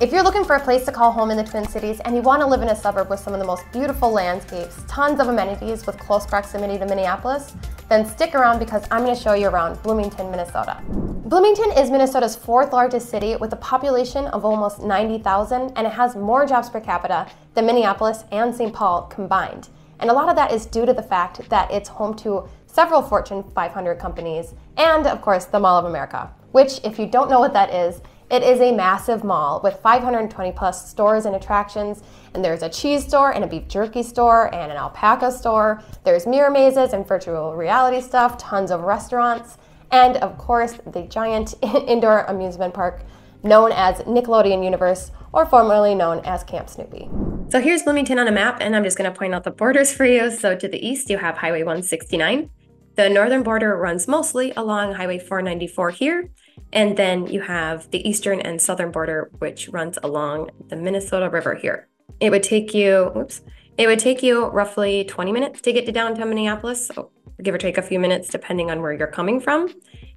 If you're looking for a place to call home in the Twin Cities and you want to live in a suburb with some of the most beautiful landscapes, tons of amenities with close proximity to Minneapolis, then stick around because I'm going to show you around Bloomington, Minnesota. Bloomington is Minnesota's 4th largest city with a population of almost 90,000, and it has more jobs per capita than Minneapolis and St. Paul combined. And a lot of that is due to the fact that it's home to several Fortune 500 companies and, of course, the Mall of America, which, if you don't know what that is, it is a massive mall with 520 plus stores and attractions, and there's a cheese store and a beef jerky store and an alpaca store. There's mirror mazes and virtual reality stuff, tons of restaurants, and of course the giant indoor amusement park known as Nickelodeon Universe, or formerly known as Camp Snoopy. So here's Bloomington on a map, and I'm just going to point out the borders for you. So to the east you have Highway 169. The northern border runs mostly along Highway 494 here, and then you have the eastern and southern border, which runs along the Minnesota River here. It would take you, roughly 20 minutes to get to downtown Minneapolis, so give or take a few minutes depending on where you're coming from.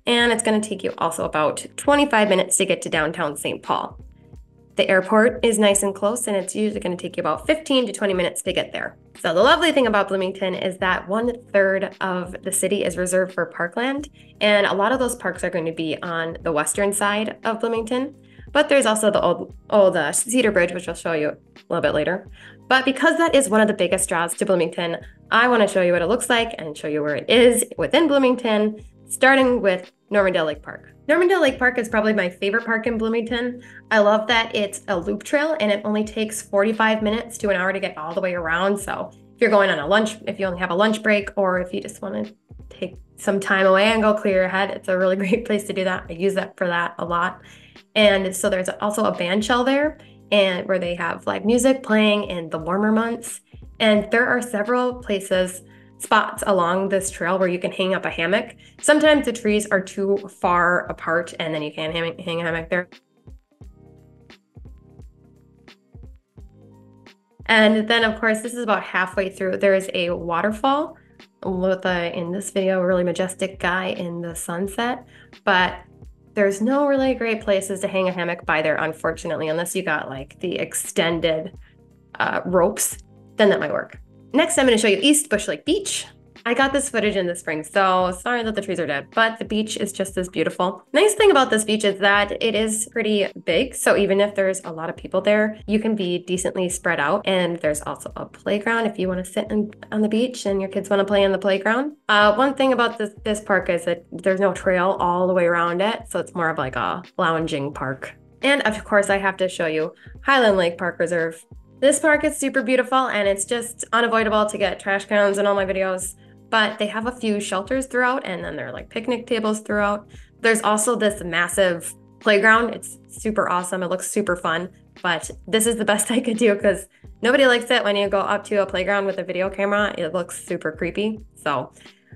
And it's going to take you also about 25 minutes to get to downtown St. Paul. The airport is nice and close, and it's usually going to take you about 15 to 20 minutes to get there. So the lovely thing about Bloomington is that 1/3 of the city is reserved for parkland, and a lot of those parks are going to be on the western side of Bloomington. But there's also the old Cedar Bridge, which I'll show you a little bit later. But because that is one of the biggest draws to Bloomington, I want to show you what it looks like and show you where it is within Bloomington, starting with Normandale Lake Park. Normandale Lake Park is probably my favorite park in Bloomington. I love that it's a loop trail and it only takes 45 minutes to an hour to get all the way around. So if you're going on a lunch, if you only have a lunch break, or if you just want to take some time away and go clear your head, it's a really great place to do that. I use that for that a lot. And so there's also a band shell there, and where they have live music playing in the warmer months. And there are several spots along this trail where you can hang up a hammock. Sometimes the trees are too far apart and then you can't hang a hammock there. And then of course, this is about halfway through. There is a waterfall with in this video, a really majestic guy in the sunset, but there's no really great places to hang a hammock by there, unfortunately, unless you got like the extended ropes, then that might work. Next, I'm going to show you East Bush Lake Beach. I got this footage in the spring, so sorry that the trees are dead, but the beach is just as beautiful. Nice thing about this beach is that it is pretty big, so even if there's a lot of people there, you can be decently spread out. And there's also a playground if you want to sit on the beach and your kids want to play on the playground. One thing about this park is that there's no trail all the way around it, so it's more of like a lounging park. And of course, I have to show you Highland Lake Park Reserve. This park is super beautiful, and it's just unavoidable to get trash cans in all my videos. But they have a few shelters throughout, and then there are like picnic tables throughout. There's also this massive playground. It's super awesome. It looks super fun, but this is the best I could do because nobody likes it when you go up to a playground with a video camera. It looks super creepy. So,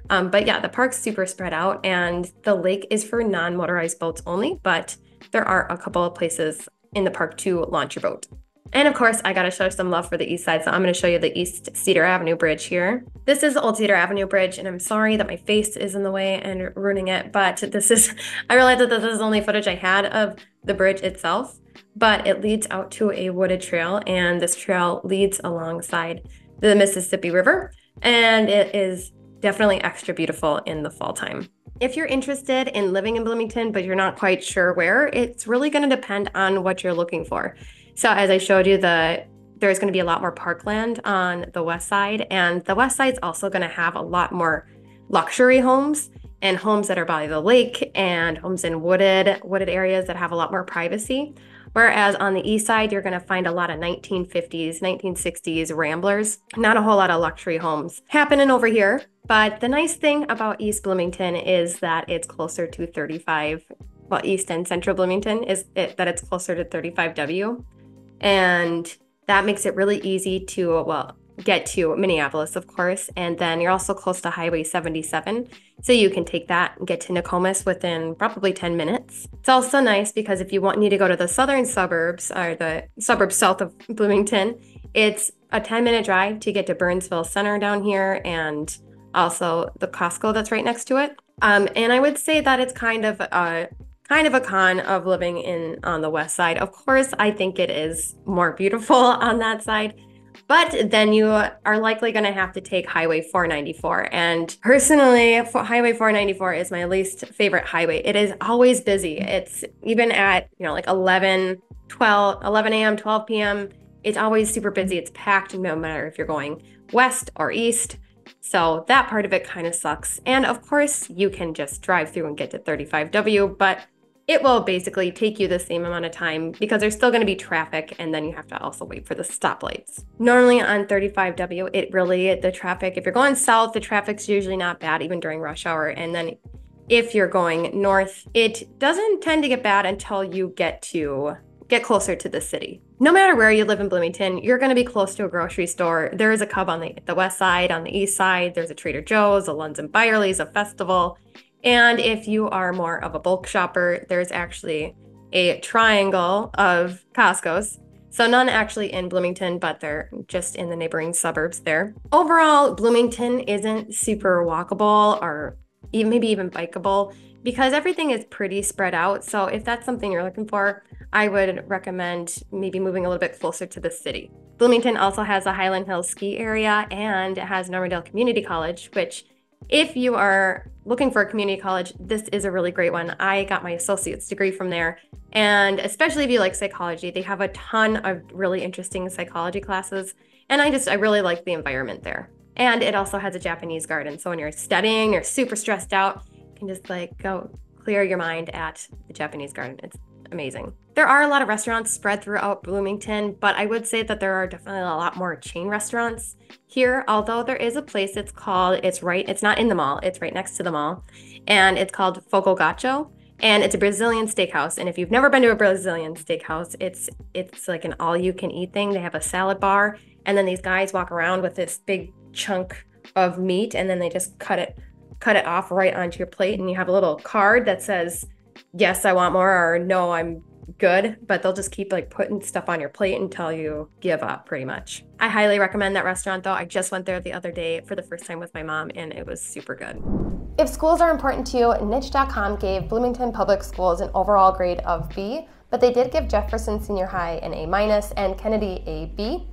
but yeah, the park's super spread out, and the lake is for non-motorized boats only, but there are a couple of places in the park to launch your boat. And of course, I gotta show some love for the east side, so I'm gonna show you the East Cedar Avenue Bridge here. This is the old Cedar Avenue Bridge, and I'm sorry that my face is in the way and ruining it, but I realized that this is the only footage I had of the bridge itself, but it leads out to a wooded trail, and this trail leads alongside the Mississippi River, and it is definitely extra beautiful in the fall time. If you're interested in living in Bloomington, but you're not quite sure where, it's really gonna depend on what you're looking for. So as I showed you, there's going to be a lot more parkland on the west side, and the west side's also going to have a lot more luxury homes and homes that are by the lake and homes in wooded areas that have a lot more privacy. Whereas on the east side, you're going to find a lot of 1950s, 1960s ramblers, not a whole lot of luxury homes happening over here. But the nice thing about East Bloomington is that it's closer to 35, well, East and Central Bloomington is that it's closer to 35W. And that makes it really easy to, well, get to Minneapolis, of course. And then you're also close to Highway 77. So you can take that and get to Nokomis within probably 10 minutes. It's also nice because if you need to go to the southern suburbs, or the suburbs south of Bloomington, it's a 10-minute drive to get to Burnsville Center down here, and also the Costco that's right next to it. And I would say that it's kind of kind of a con of living on the west side. Of course, I think it is more beautiful on that side. But then you are likely going to have to take Highway 494. And personally, Highway 494 is my least favorite highway. It is always busy. It's even at, like 11 a.m., 12 p.m. It's always super busy. It's packed no matter if you're going west or east. So that part of it kind of sucks. And of course, you can just drive through and get to 35W, but it will basically take you the same amount of time because there's still going to be traffic, and then you have to also wait for the stoplights. Normally on 35W, the traffic, if you're going south, the traffic's usually not bad, even during rush hour. And then if you're going north, it doesn't tend to get bad until you get closer to the city. No matter where you live in Bloomington, you're going to be close to a grocery store. There is a Cub on the west side. On the east side, there's a Trader Joe's, a Lunds and Byerly's, a Festival. And if you are more of a bulk shopper, there's actually a triangle of Costco's. So none actually in Bloomington, but they're just in the neighboring suburbs there. Overall, Bloomington isn't super walkable or maybe even bikeable because everything is pretty spread out. So if that's something you're looking for, I would recommend maybe moving a little bit closer to the city. Bloomington also has a Highland Hills ski area, and it has Normandale Community College, which if you are looking for a community college, this is a really great one. I got my associate's degree from there. And especially if you like psychology, they have a ton of really interesting psychology classes. And I really like the environment there. And it also has a Japanese garden. So when you're studying or super stressed out, you can just go clear your mind at the Japanese garden. It's amazing. There are a lot of restaurants spread throughout Bloomington, but I would say that there are definitely a lot more chain restaurants here, although there is a place it's not in the mall, it's right next to the mall, and it's called Fogo Gacho, and it's a Brazilian steakhouse. And if you've never been to a Brazilian steakhouse, it's like an all-you-can-eat thing. They have a salad bar, and then these guys walk around with this big chunk of meat, and then they just cut it off right onto your plate, and you have a little card that says, yes, I want more, or no, I'm good, but they'll just keep putting stuff on your plate until you give up pretty much. I highly recommend that restaurant though. I just went there the other day for the first time with my mom, and it was super good. If schools are important to you, niche.com gave Bloomington Public Schools an overall grade of B, but they did give Jefferson Senior High an A- and Kennedy a B.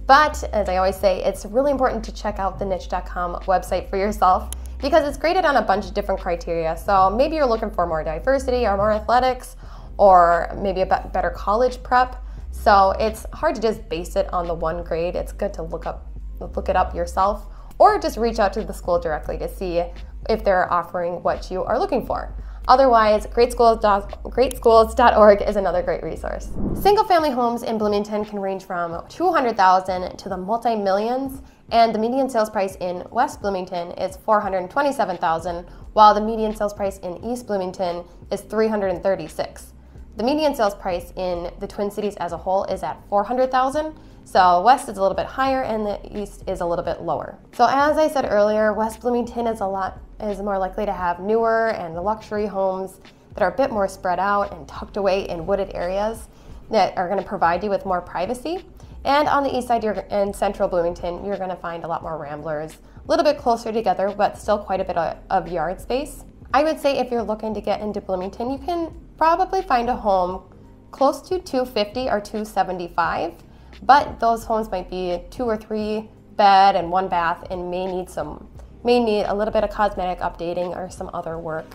But as I always say, it's really important to check out the niche.com website for yourself, because it's graded on a bunch of different criteria. So maybe you're looking for more diversity or more athletics, or maybe a better college prep. So it's hard to just base it on the one grade. It's good to look it up yourself, or just reach out to the school directly to see if they're offering what you are looking for. Otherwise, greatschools.org is another great resource. Single-family homes in Bloomington can range from $200,000 to the multi-millions, and the median sales price in West Bloomington is $427,000, while the median sales price in East Bloomington is $336,000. The median sales price in the Twin Cities as a whole is at $400,000. So West is a little bit higher and the East is a little bit lower. So as I said earlier, West Bloomington is more likely to have newer and luxury homes that are a bit more spread out and tucked away in wooded areas that are going to provide you with more privacy. And on the east side, in central Bloomington, you're going to find a lot more ramblers, a little bit closer together, but still quite a bit of yard space. I would say if you're looking to get into Bloomington, you can probably find a home close to $250,000 or $275,000, but those homes might be 2 or 3 bed and 1 bath and may need a little bit of cosmetic updating or some other work.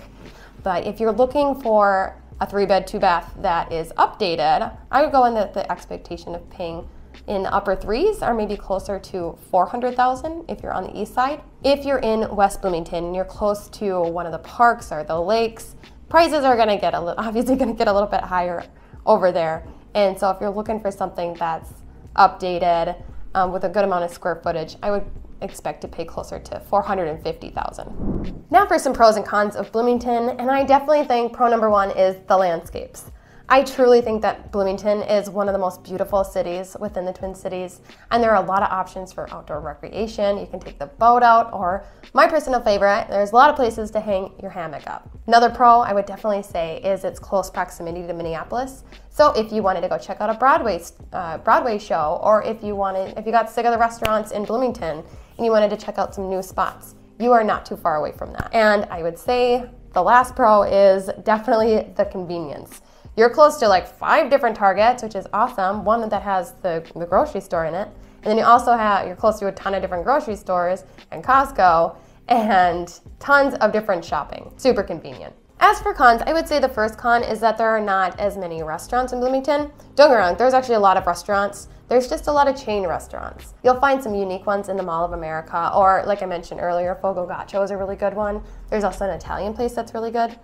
But if you're looking for a 3-bed, 2-bath that is updated, I would go in the expectation of paying in the upper threes, or maybe closer to $400,000 if you're on the east side. If you're in West Bloomington and you're close to one of the parks or the lakes, prices are going to obviously get a little bit higher over there. And so if you're looking for something that's updated with a good amount of square footage, I would expect to pay closer to $450,000. Now for some pros and cons of Bloomington, and I definitely think pro number 1 is the landscapes. I truly think that Bloomington is one of the most beautiful cities within the Twin Cities, and there are a lot of options for outdoor recreation. You can take the boat out, or my personal favorite, there's a lot of places to hang your hammock up. Another pro I would definitely say is its close proximity to Minneapolis. So if you wanted to go check out a Broadway show, or if you got sick of the restaurants in Bloomington and you wanted to check out some new spots, you are not too far away from that. And I would say the last pro is definitely the convenience. You're close to like 5 different Targets, which is awesome. One that has the grocery store in it. And then you're close to a ton of different grocery stores and Costco and tons of different shopping. Super convenient. As for cons, I would say the first con is that there are not as many restaurants in Bloomington. Don't get me wrong, there's actually a lot of restaurants. There's just a lot of chain restaurants. You'll find some unique ones in the Mall of America, or like I mentioned earlier, Fogo Gaccio is a really good one. There's also an Italian place that's really good.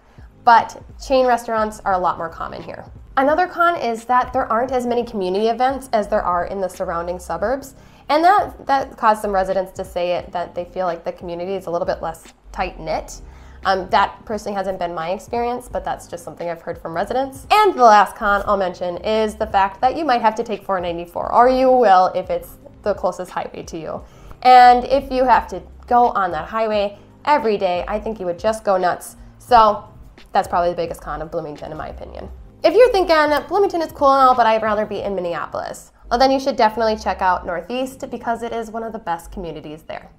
But chain restaurants are a lot more common here. Another con is that there aren't as many community events as there are in the surrounding suburbs. And that caused some residents to say it, that they feel like the community is a little bit less tight-knit. That personally hasn't been my experience, but that's just something I've heard from residents. And the last con I'll mention is the fact that you might have to take 494, or you will if it's the closest highway to you. And if you have to go on that highway every day, I think you would just go nuts. So that's probably the biggest con of Bloomington, in my opinion. If you're thinking, Bloomington is cool and all, but I'd rather be in Minneapolis, well, then you should definitely check out Northeast because it is one of the best communities there.